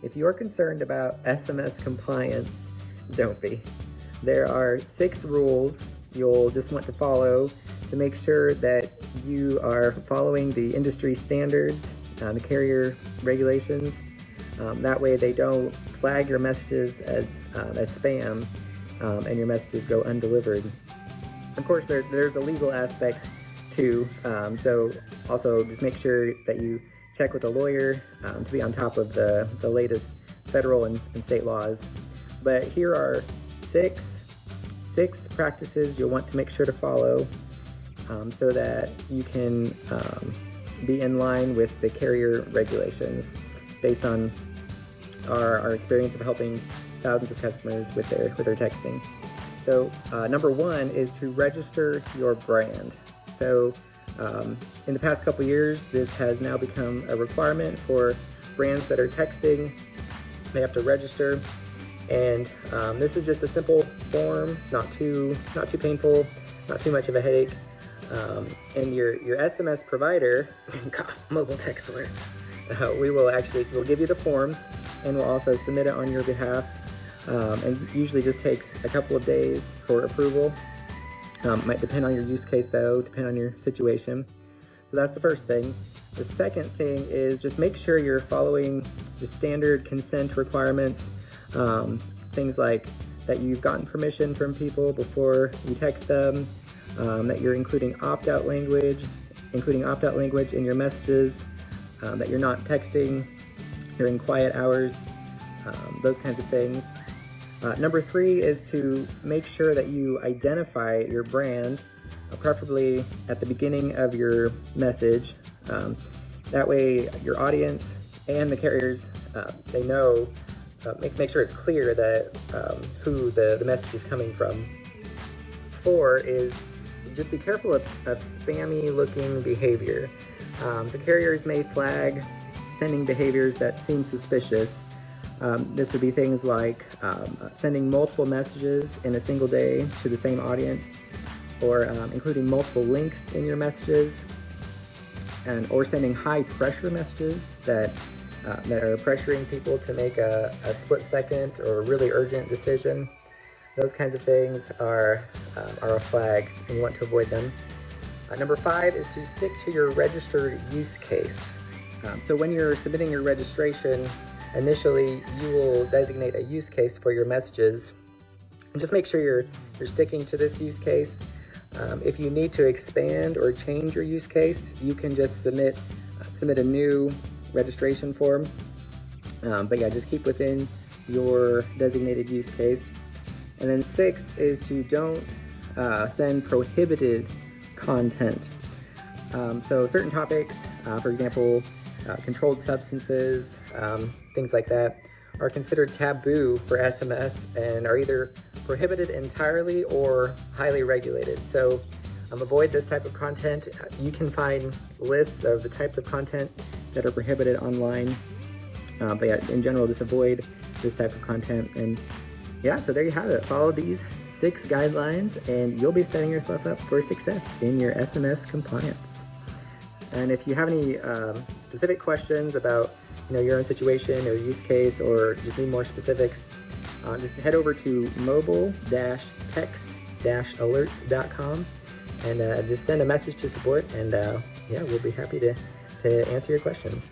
If you're concerned about SMS compliance, don't be. There are 6 rules you'll just want to follow to make sure that you are following the industry standards, the carrier regulations. That way they don't flag your messages as spam and your messages go undelivered. Of course, there's the legal aspect too, so also just make sure that you check with a lawyer to be on top of the latest federal and state laws. But here are six practices you'll want to make sure to follow so that you can be in line with the carrier regulations based on our experience of helping thousands of customers with their texting. So number 1 is to register your brand. So in the past couple years, this has now become a requirement for brands that are texting. They have to register, and this is just a simple form. It's not too painful, not too much of a headache. And your SMS provider, mobile text alerts, we'll give you the form, and we'll also submit it on your behalf. And usually just takes a couple of days for approval. Might depend on your use case though, depend on your situation. So that's the first thing. The second thing is just make sure you're following the standard consent requirements. Things like that you've gotten permission from people before you text them, that you're including opt-out language in your messages, that you're not texting during quiet hours, those kinds of things. Number 3 is to make sure that you identify your brand, preferably at the beginning of your message. That way your audience and the carriers, they know, make sure it's clear that who the message is coming from. 4 is just be careful of spammy looking behavior. So carriers may flag sending behaviors that seem suspicious. This would be things like sending multiple messages in a single day to the same audience, or including multiple links in your messages, or sending high pressure messages that are pressuring people to make a split-second or really urgent decision. Those kinds of things are a flag, and you want to avoid them. Number 5 is to stick to your registered use case. So when you're submitting your registration, initially you will designate a use case for your messages, and just make sure you're sticking to this use case. If you need to expand or change your use case, you can just submit a new registration form. But yeah, just keep within your designated use case. And then 6 is to don't send prohibited content. So certain topics, for example, controlled substances, things like that, are considered taboo for SMS and are either prohibited entirely or highly regulated. So avoid this type of content. You can find lists of the types of content that are prohibited online. But yeah, in general, just avoid this type of content. And yeah, so there you have it. Follow these 6 guidelines and you'll be setting yourself up for success in your SMS compliance. And if you have any specific questions about your own situation or use case, or just need more specifics, just head over to mobile-text-alerts.com and just send a message to support, and yeah, we'll be happy to answer your questions.